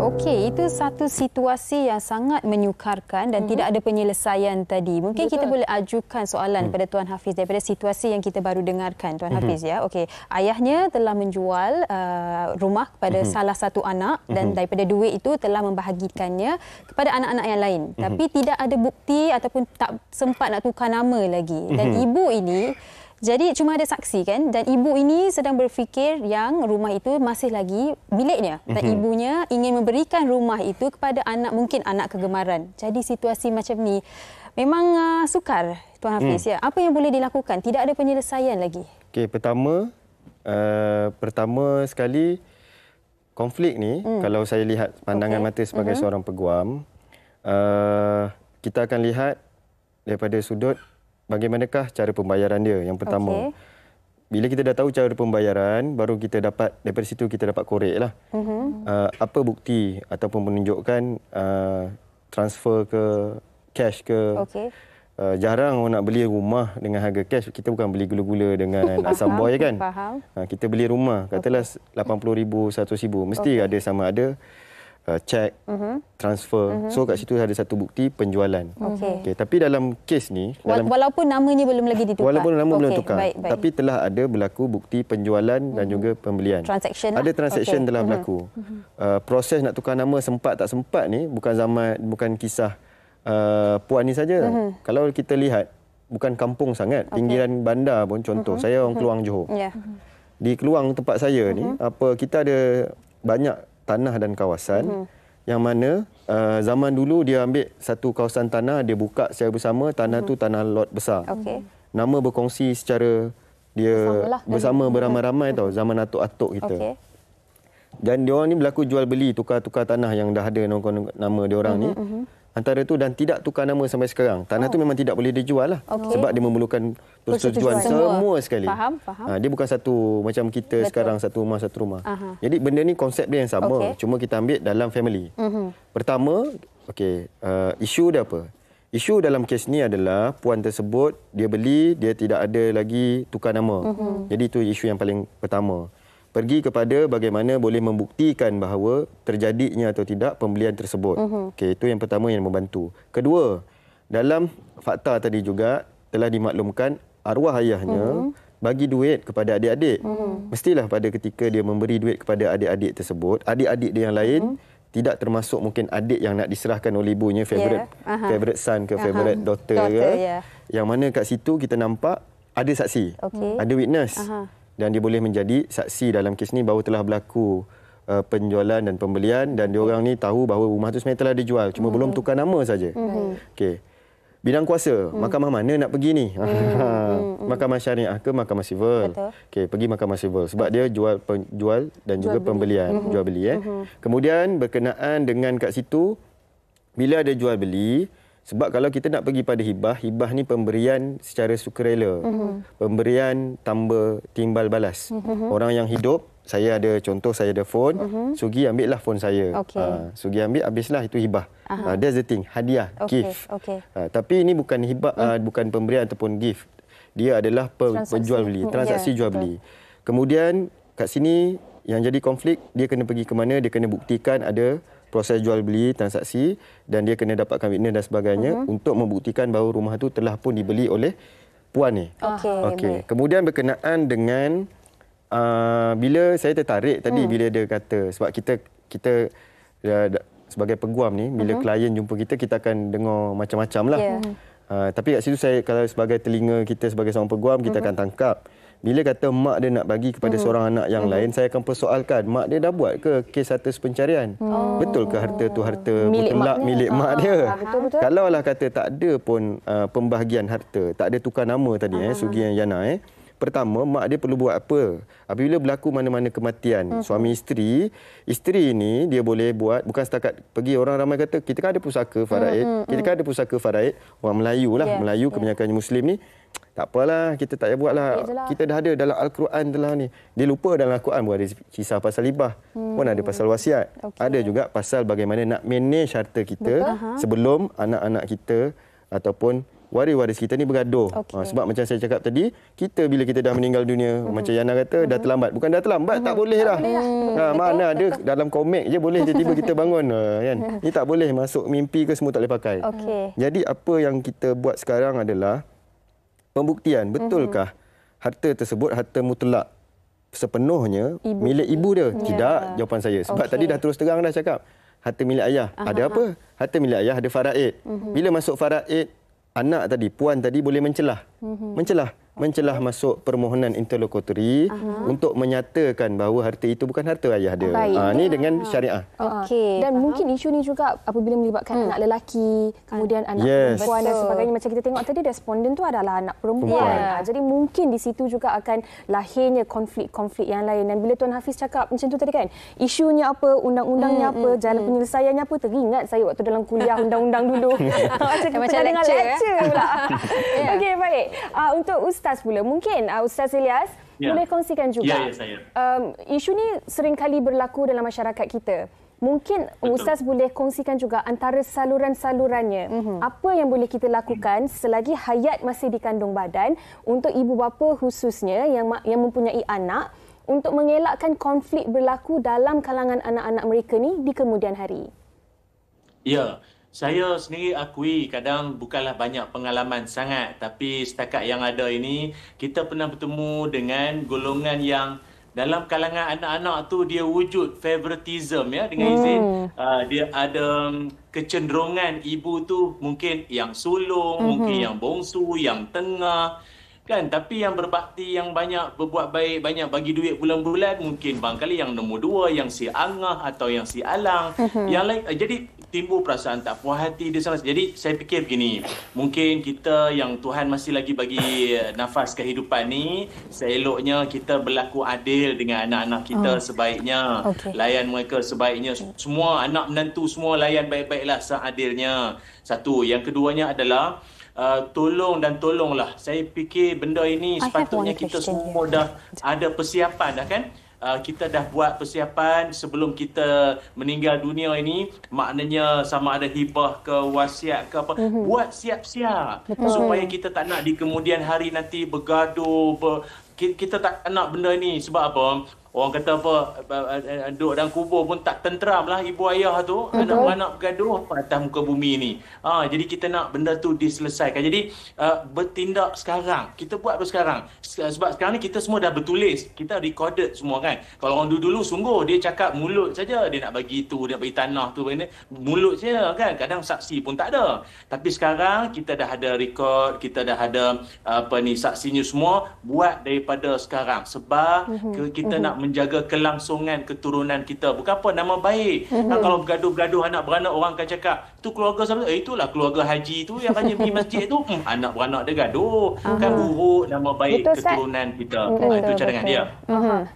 Okey, itu satu situasi yang sangat menyukarkan dan tidak ada penyelesaian tadi. Mungkin kita boleh ajukan soalan kepada Tuan Hafiz daripada situasi yang kita baru dengarkan, Tuan Hafiz, ya. Okey, ayahnya telah menjual rumah kepada salah satu anak dan daripada duit itu telah membahagikannya kepada anak-anak yang lain. Tapi tidak ada bukti ataupun tak sempat nak tukar nama lagi. Dan ibu ini jadi cuma ada saksi kan, dan ibu ini sedang berfikir yang rumah itu masih lagi miliknya dan ibunya ingin memberikan rumah itu kepada anak, mungkin anak kegemaran. Jadi situasi macam ni memang sukar, Tuan Hafiz. Ya, apa yang boleh dilakukan? Tidak ada penyelesaian lagi. Okey, pertama sekali konflik ni kalau saya lihat pandangan mata sebagai seorang peguam, kita akan lihat daripada sudut bagaimanakah cara pembayaran dia. Yang pertama, bila kita dah tahu cara pembayaran, baru kita dapat, daripada situ kita dapat korek lah. Apa bukti ataupun menunjukkan transfer ke cash ke. Jarang orang nak beli rumah dengan harga cash. Kita bukan beli gula-gula dengan asam boy kan. Kita beli rumah, katalah 80,000, 100,000. Mesti ada sama ada cek, transfer. So kat situ ada satu bukti penjualan. Okay. Tapi dalam kes ni, walaupun namanya belum lagi ditukar. Walaupun nama belum tukar. Baik. Tapi telah ada berlaku bukti penjualan dan juga pembelian. Transaction ada transaction telah berlaku. Proses nak tukar nama sempat tak sempat ni bukan kisah puan ni saja. Kalau kita lihat bukan kampung sangat, pinggiran bandar pun contoh. Saya orang Keluang Johor. Di Keluang tempat saya ni, kita ada banyak tanah dan kawasan yang mana zaman dulu dia ambil satu kawasan tanah, dia buka secara bersama, tanah tu tanah lot besar. Nama berkongsi secara dia bersama beramai-ramai tau, zaman atuk-atuk kita. Dan dia orang ni berlaku jual beli, tukar-tukar tanah yang dah ada nama dia orang ni. Antara tu dan tidak tukar nama sampai sekarang. Tanah tu memang tidak boleh dijual lah. Sebab dia memerlukan persetujuan semua sekali. Faham. Dia bukan satu macam kita sekarang, satu rumah. Jadi benda ni konsep dia yang sama. Cuma kita ambil dalam family. Pertama, isu dia apa? Isu dalam kes ni adalah puan tersebut, dia beli, dia tidak ada lagi tukar nama. Jadi itu isu yang paling pertama. Pergi kepada bagaimana boleh membuktikan bahawa terjadinya atau tidak pembelian tersebut. Okey, itu yang pertama yang membantu. Kedua, dalam fakta tadi juga telah dimaklumkan arwah ayahnya bagi duit kepada adik-adik. Mestilah pada ketika dia memberi duit kepada adik-adik tersebut, adik-adik dia yang lain tidak termasuk mungkin adik yang nak diserahkan oleh ibunya, favorite son ke favorite daughter ke. Yang mana kat situ kita nampak ada saksi, ada witness. Dan dia boleh menjadi saksi dalam kes ni bahawa telah berlaku penjualan dan pembelian dan diorang ni tahu bahawa rumah tu sebenarnya telah dijual, cuma belum tukar nama saja. Okey. Bidang kuasa, mahkamah mana nak pergi ni? Mahkamah syariah ke mahkamah sivil? Okey, pergi mahkamah sivil sebab dia jual dan juga pembelian, jual beli. Kemudian berkenaan dengan kat situ bila ada jual beli, sebab kalau kita nak pergi pada hibah ni pemberian secara sukarela. Pemberian tanpa timbal balas. Orang yang hidup, saya ada contoh, saya ada phone, Sugi ambillah phone saya. Sugi ambil, habislah, itu hibah. That's the thing, hadiah, gift. Tapi ini bukan hibah, bukan pemberian ataupun gift. Dia adalah penjual beli, transaksi jual beli. Kemudian kat sini yang jadi konflik, dia kena pergi ke mana, dia kena buktikan ada proses jual beli, transaksi, dan dia kena dapatkan witness dan sebagainya untuk membuktikan bahawa rumah tu telah pun dibeli oleh puan ni. Kemudian berkenaan dengan bila saya tertarik tadi bila dia kata, sebab kita sebagai peguam ni, bila klien jumpa kita akan dengar macam-macam lah. Tapi kat situ saya, kalau sebagai telinga kita sebagai seorang peguam, kita akan tangkap. Bila kata mak dia nak bagi kepada seorang anak yang lain, saya akan persoalkan, mak dia dah buat ke kes harta pencarian? Betul ke harta tu harta mutlak milik mak dia? Kalaulah kata tak ada pun pembahagian harta, tak ada tukar nama tadi, Sugi dan Yana, pertama, mak dia perlu buat apa? Apabila berlaku mana-mana kematian suami isteri ini dia boleh buat, bukan setakat pergi, orang ramai kata kita kan ada pusaka faraid, orang Melayu lah, Melayu kebanyakan Muslim ni, tak apalah, kita tak payah buatlah. Kita dah ada dalam Al-Quran telah ni. Dia lupa dalam Al-Quran pun ada kisah pasal hibah. Pun ada pasal wasiat. Ada juga pasal bagaimana nak manage harta kita sebelum anak-anak kita ataupun waris-waris kita ni bergaduh. Sebab macam saya cakap tadi, kita bila kita dah meninggal dunia, macam Yana kata, dah terlambat. Bukan dah terlambat, tak boleh dah. Mana ada dalam komik je boleh tiba-tiba kita bangun. Kan? Ini tak boleh, masuk mimpi ke semua tak boleh pakai. Jadi apa yang kita buat sekarang adalah pembuktian. Betulkah harta tersebut harta mutlak sepenuhnya milik ibu dia? Tidak, jawapan saya. Sebab tadi dah terus terang dah cakap. Harta milik ayah. Ada apa? Harta milik ayah ada faraid. Bila masuk faraid, anak tadi, puan tadi boleh mencelah. Mencelah masuk permohonan interlokutori untuk menyatakan bahawa harta itu bukan harta ayah dia. Ini dengan syariah. Dan mungkin isu ni juga apabila melibatkan anak lelaki, kemudian anak perempuan dan sebagainya. Macam kita tengok tadi, responden tu adalah anak perempuan. Jadi mungkin di situ juga akan lahirnya konflik-konflik yang lain. Dan bila Tuan Hafiz cakap macam tu tadi kan, isunya apa, undang-undangnya apa, jalan penyelesaiannya apa, teringat saya waktu dalam kuliah undang-undang dulu. Macam dengar lecture pula. Okey, baik. Untuk Ustaz pula, mungkin Ustaz Ilyas boleh kongsikan juga. Saya. Isu ni sering kali berlaku dalam masyarakat kita. Mungkin Ustaz boleh kongsikan juga antara saluran-salurannya. Apa yang boleh kita lakukan selagi hayat masih dikandung badan untuk ibu bapa khususnya yang mempunyai anak untuk mengelakkan konflik berlaku dalam kalangan anak-anak mereka ni di kemudian hari. Ya. Saya sendiri akui kadang bukanlah banyak pengalaman sangat, tapi setakat yang ada ini kita pernah bertemu dengan golongan yang dalam kalangan anak-anak tu dia wujud favoritism ya, dengan izin dia ada kecenderungan ibu tu mungkin yang sulung, mungkin yang bongsu, yang tengah kan, tapi yang berbakti, yang banyak berbuat baik, banyak bagi duit bulan-bulan mungkin barangkali yang nombor 2, yang si angah atau yang si alang, yang lain. Jadi timbul perasaan tak puas hati di sana. Jadi saya fikir begini, mungkin kita yang Tuhan masih lagi bagi nafas kehidupan ni, seeloknya kita berlaku adil dengan anak-anak kita sebaiknya. Layan mereka sebaiknya. Semua anak menantu semua layan baik-baiklah seadilnya. Satu. Yang keduanya adalah tolonglah. Saya fikir benda ini sepatutnya kita semua dah ada persiapan dah kan. Kita dah buat persiapan sebelum kita meninggal dunia ini, maknanya sama ada hibah ke wasiat ke apa, buat siap-siap supaya kita tak nak di kemudian hari nanti bergaduh, kita tak nak benda ni. Sebab apa? Orang kata apa, duduk dalam kubur pun tak tenteram lah ibu ayah tu. Anak-anak bergaduh atas muka bumi ni. Jadi kita nak benda tu diselesaikan. Jadi bertindak sekarang. Kita buat sekarang. Sebab sekarang ni kita semua dah bertulis. Kita recorded semua kan. Kalau orang dulu sungguh dia cakap mulut saja. Dia nak bagi itu, dia nak bagi tanah tu. Mulut saja kan. Kadang saksi pun tak ada. Tapi sekarang kita dah ada record. Kita dah ada saksinya semua. Buat daripada sekarang. Sebab kita nak menjaga kelangsungan keturunan kita. Bukan apa, nama baik. Kalau bergaduh-gaduh anak beranak, orang akan cakap, tu keluarga siapa? Itulah keluarga haji tu yang hanya pergi masjid tu. Anak beranak dia gaduh. Kan buruk nama baik keturunan kita. Itu cadangan dia.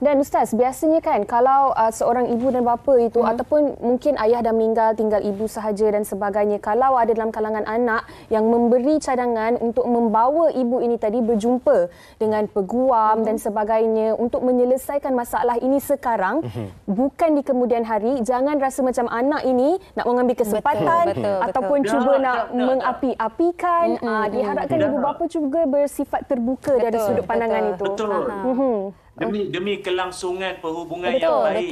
Dan Ustaz, biasanya kan kalau seorang ibu dan bapa itu ataupun mungkin ayah dah meninggal, tinggal ibu sahaja dan sebagainya, kalau ada dalam kalangan anak yang memberi cadangan untuk membawa ibu ini tadi berjumpa dengan peguam dan sebagainya untuk menyelesaikan masalah ini sekarang, bukan di kemudian hari. Jangan rasa macam anak ini nak mengambil kesempatan ataupun cuba nak mengapi-apikan. Diharapkan ibu bapa juga bersifat terbuka dari sudut pandangan itu. Betul. Demi kelangsungan perhubungan yang baik.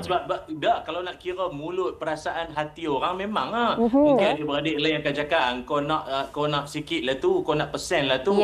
Sebab kalau nak kira mulut, perasaan, hati orang memang mungkin adik-beradik lain akan cakap kau nak sikit lah tu, kau nak persen lah tu.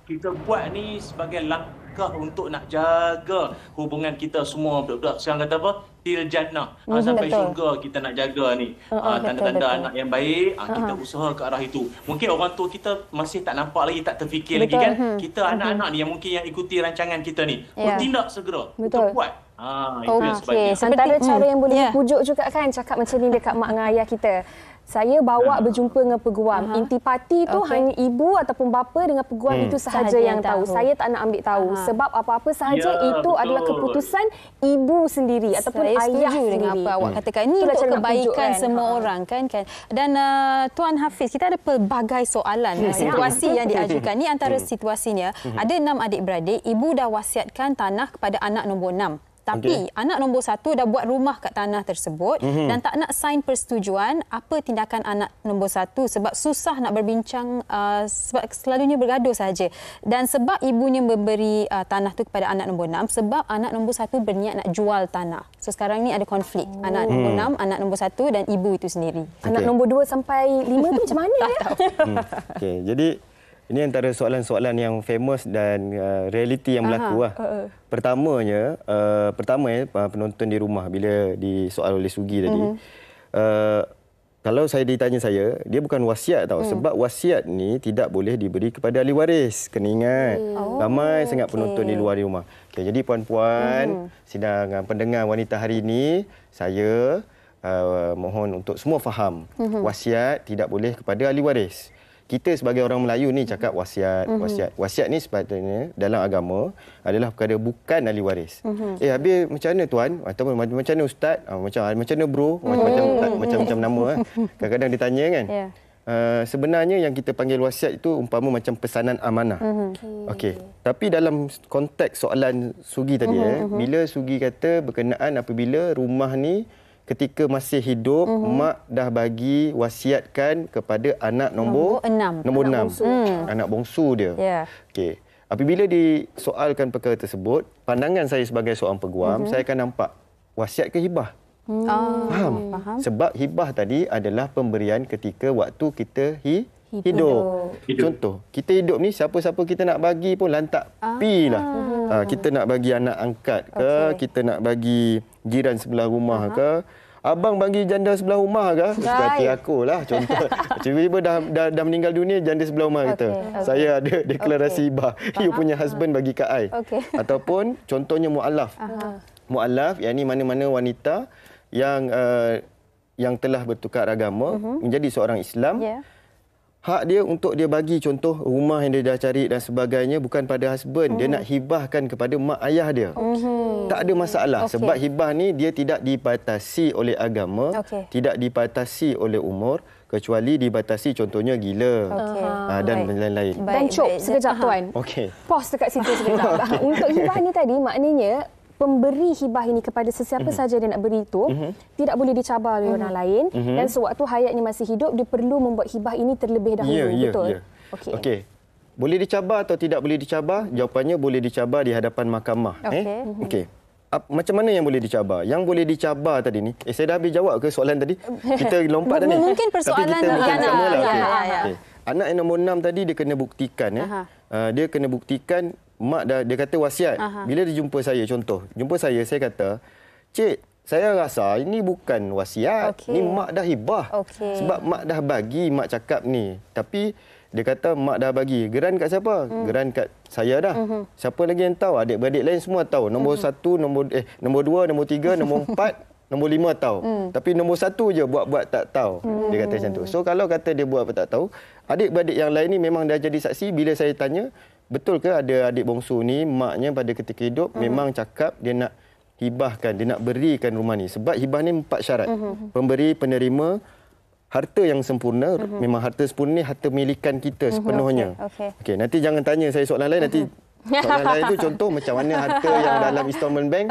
Kita buat ni sebagai langkah untuk nak jaga hubungan kita semua. Budak-budak sekarang kata apa? Til jannah. Sampai syurga kita nak jaga ni. Tanda-tanda anak yang baik, kita usaha ke arah itu. Mungkin orang tua kita masih tak nampak lagi, tak terfikir lagi kan. Kita anak-anak ni yang mungkin yang ikuti rancangan kita ni. Bertindak segera. Untuk buat. Itu yang sebabnya. Antara cara yang boleh pujuk juga kan, cakap macam ni dekat mak dengan ayah kita. Saya bawa berjumpa dengan peguam. Intipati tu hanya ibu ataupun bapa dengan peguam itu sahaja yang tahu. Saya tak nak ambil tahu. Sebab apa-apa sahaja itu adalah keputusan ibu sendiri ataupun ayah sendiri. Dengan apa awak katakan. Ini untuk kebaikan semua orang kan. Dan Tuan Hafiz, kita ada pelbagai soalan situasi yang diajukan. Ini antara situasinya. Ada 6 adik-beradik. Ibu dah wasiatkan tanah kepada anak nombor 6. Tapi anak nombor 1 dah buat rumah kat tanah tersebut dan tak nak sign persetujuan, apa tindakan anak nombor 1? Sebab susah nak berbincang, sebab selalunya bergaduh saja. Dan sebab ibunya memberi tanah tu kepada anak nombor 6, sebab anak nombor 1 berniat nak jual tanah. So sekarang ni ada konflik. Anak nombor 6, anak nombor 1 dan ibu itu sendiri. Anak nombor 2 sampai 5 tu macam mana? Okey, jadi ini antara soalan-soalan yang famous dan realiti yang berlaku lah. Pertamanya, penonton di rumah bila disoal oleh Sugi tadi, kalau saya ditanya dia bukan wasiat tau. Sebab wasiat ni tidak boleh diberi kepada ahli waris. Kena ingat. Ramai sangat penonton di luar rumah. Okay, jadi puan-puan, sidang pendengar wanita hari ini, saya mohon untuk semua faham. Wasiat tidak boleh kepada ahli waris. Kita sebagai orang Melayu ni cakap wasiat. Wasiat ni sepatutnya dalam agama adalah perkara bukan ahli waris. Habis macam mana tuan? Ataupun macam mana ustaz? Macam mana bro? Macam-macam nama. Kadang-kadang ditanya kan. Sebenarnya yang kita panggil wasiat itu umpama macam pesanan amanah. Okey. Tapi dalam konteks soalan Sugi tadi, bila Sugi kata berkenaan apabila rumah ni ketika masih hidup, mak dah bagi wasiatkan kepada anak nombor 6. Anak bongsu dia. Okey. Apabila disoalkan perkara tersebut, pandangan saya sebagai seorang peguam, saya akan nampak wasiat ke hibah. Faham? Sebab hibah tadi adalah pemberian ketika waktu kita hidup. Contoh, kita hidup ni siapa-siapa kita nak bagi pun lantak pi lah. Kita nak bagi anak angkat ke, kita nak bagi jiran sebelah rumah ke, abang bagi janda sebelah rumah ke, seperti aku lah contoh. Tiba-tiba dah meninggal dunia janda sebelah rumah kita. Saya ada deklarasi hibah. You punya husband bagi kat I. Ataupun contohnya mu'alaf. Mu'alaf, yakni mana-mana wanita yang telah bertukar agama menjadi seorang Islam. Hak dia untuk dia bagi contoh rumah yang dia dah cari dan sebagainya bukan pada husband. Dia nak hibahkan kepada mak ayah dia. Tak ada masalah. Sebab hibah ni dia tidak dibatasi oleh agama, tidak dibatasi oleh umur, kecuali dibatasi contohnya gila dan lain-lain. Dan Cop, sekejap tuan. Pause dekat situ sekejap. Untuk hibah ni tadi maknanya pemberi hibah ini kepada sesiapa saja dia nak beri itu tidak boleh dicabar oleh orang lain dan sewaktu hayatnya masih hidup dia perlu membuat hibah ini terlebih dahulu. Betul? Okey. Boleh dicabar atau tidak boleh dicabar? Jawapannya boleh dicabar di hadapan mahkamah. Okey. Macam mana yang boleh dicabar? Yang boleh dicabar tadi ni, saya dah habis jawab ke soalan tadi? Kita lompat dah ni. Mungkin persoalan anak yang nombor 6 tadi dia kena buktikan. Dia kena buktikan mak dia kata wasiat. Bila dia jumpa saya, contoh, saya kata, "Cik, saya rasa ini bukan wasiat. Ni mak dah hibah." Sebab mak dah bagi, mak cakap ni. Tapi dia kata mak dah bagi. Geran kat siapa? Geran kat saya dah. Siapa lagi yang tahu? Adik-beradik lain semua tahu. Nombor 1, nombor 2, nombor 3, nombor 4, nombor 5 tahu. Tapi nombor 1 je buat-buat tak tahu. Dia kata macam tu. So kalau kata dia buat tak tahu, adik-beradik yang lain ni memang dah jadi saksi. Bila saya tanya, betul ke ada adik bongsu ni maknya pada ketika hidup memang cakap dia nak hibahkan, dia nak berikan rumah ni. Sebab hibah ni 4 syarat. Pemberi, penerima, harta yang sempurna. Memang harta sempurna ni harta milikan kita sepenuhnya. Okey, nanti jangan tanya saya soalan lain, nanti soalan lain tu contoh macam mana harta yang dalam installment bank.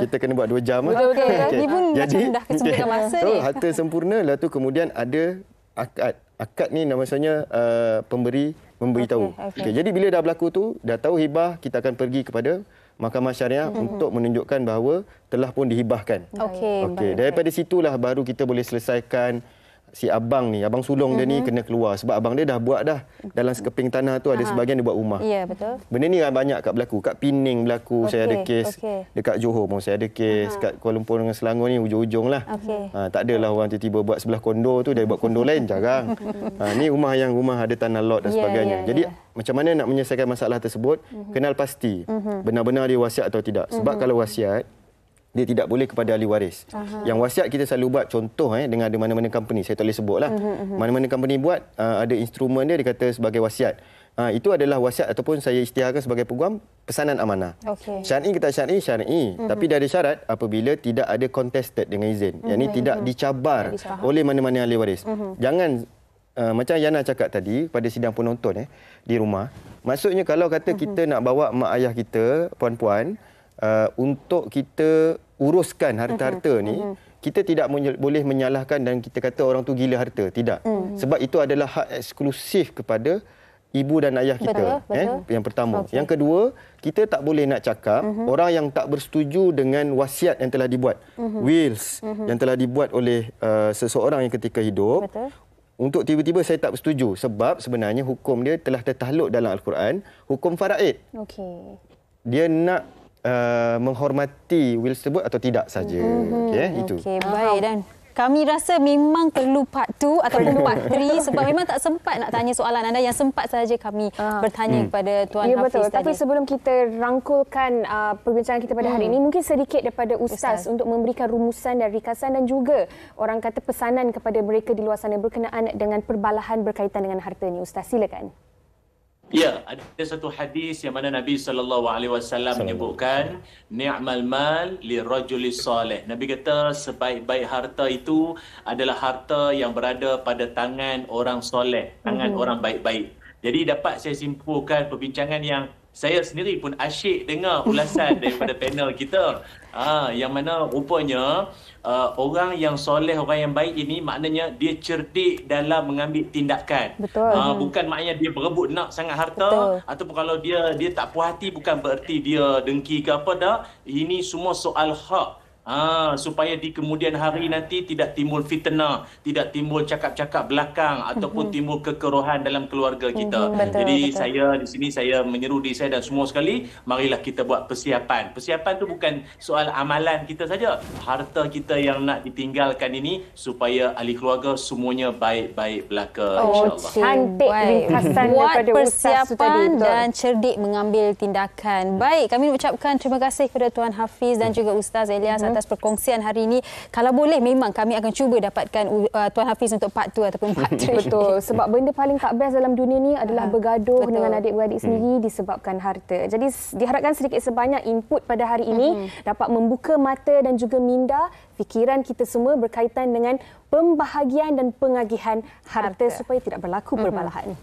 Kita kena buat 2 jam. Ini pun macam dah kesempitan masa ni. Harta sempurna, lepas tu kemudian ada akad. Akad ni namanya pemberi memberitahu. Jadi bila dah berlaku tu, dah tahu hibah, kita akan pergi kepada Mahkamah Syariah untuk menunjukkan bahawa telah pun dihibahkan. Daripada situlah baru kita boleh selesaikan si abang ni, abang sulung dia ni kena keluar sebab abang dia dah buat dah dalam sekeping tanah tu ada sebahagian dia buat rumah. Ya, betul. Benda ni banyak kat berlaku, kat Pening berlaku, saya ada kes. Dekat Johor pun saya ada kes, kat Kuala Lumpur dengan Selangor ni hujung-hujung lah. Tak adalah orang tiba-tiba buat sebelah kondo tu dia buat kondo lain, jarang. Ni rumah ada tanah lot dan sebagainya. Jadi macam mana nak menyelesaikan masalah tersebut? Kenal pasti benar-benar dia wasiat atau tidak. Sebab kalau wasiat dia tidak boleh kepada ahli waris. Yang wasiat kita selalu buat contoh dengan ada mana-mana company, saya tak boleh sebutlah. Mana-mana company buat ada instrumen dia kata sebagai wasiat. Itu adalah wasiat ataupun saya isytiharkan sebagai peguam pesanan amanah. Syar'i kita syar'i, tapi dia ada syarat apabila tidak ada contested dengan izin. Yang ini tidak dicabar oleh mana-mana ahli waris. Jangan macam Yana cakap tadi pada sidang penonton di rumah. Maksudnya kalau kata kita nak bawa mak ayah kita, puan-puan, untuk kita uruskan harta-harta ni, kita tidak boleh menyalahkan dan kita kata orang tu gila harta. Tidak. Sebab itu adalah hak eksklusif kepada ibu dan ayah kita. Betul. Yang pertama. Yang kedua, kita tak boleh nak cakap orang yang tak bersetuju dengan wasiat yang telah dibuat. Wills yang telah dibuat oleh seseorang yang ketika hidup. Betul. Untuk tiba-tiba saya tak bersetuju. Sebab sebenarnya hukum dia telah tertakluk dalam Al-Quran. Hukum faraid. Dia nak menghormati wills tersebut atau tidak saja. Itu. Baik. Dan kami rasa memang perlu part 2 ataupun part 3 sebab memang tak sempat nak tanya soalan anda. Yang sempat saja kami bertanya kepada Tuan Hafiz betul. tadi. Tapi sebelum kita rangkulkan perbincangan kita pada hari ini, mungkin sedikit daripada Ustaz untuk memberikan rumusan dan ringkasan dan juga orang kata pesanan kepada mereka di luar sana berkenaan dengan perbalahan berkaitan dengan harta ni. Ustaz, silakan. Ya, ada satu hadis yang mana Nabi SAW menyebutkan ni'mal mal lirajulis soleh. Nabi kata sebaik-baik harta itu adalah harta yang berada pada tangan orang soleh, tangan orang baik-baik. Jadi dapat saya simpulkan perbincangan yang saya sendiri pun asyik dengar ulasan daripada panel kita. Yang mana rupanya orang yang soleh, orang yang baik ini maknanya dia cerdik dalam mengambil tindakan. Betul. Bukan maknanya dia berebut nak sangat harta. Ataupun kalau dia tak puas hati bukan bererti dia dengki ke apa dah. Ini semua soal hak. Supaya di kemudian hari nanti tidak timbul fitnah, tidak timbul cakap-cakap belakang ataupun timbul kekerohan dalam keluarga kita. Jadi saya di sini saya menyeru diri saya dan semua sekali, marilah kita buat persiapan. Persiapan tu bukan soal amalan kita saja. Harta kita yang nak ditinggalkan ini supaya ahli keluarga semuanya baik-baik belaka, insya-Allah. Cantik ringkasan daripada Ustaz persiapan dan cerdik mengambil tindakan. Baik, kami ucapkan terima kasih kepada Tuan Hafiz dan juga Ustaz Elias atas perkongsian hari ini. Kalau boleh memang kami akan cuba dapatkan Tuan Hafiz untuk part 2 ataupun part 3. Betul. Sebab benda paling tak best dalam dunia ni adalah bergaduh dengan adik-beradik sendiri disebabkan harta. Jadi diharapkan sedikit sebanyak input pada hari ini dapat membuka mata dan juga minda fikiran kita semua berkaitan dengan pembahagian dan pengagihan harta supaya tidak berlaku perbalahan.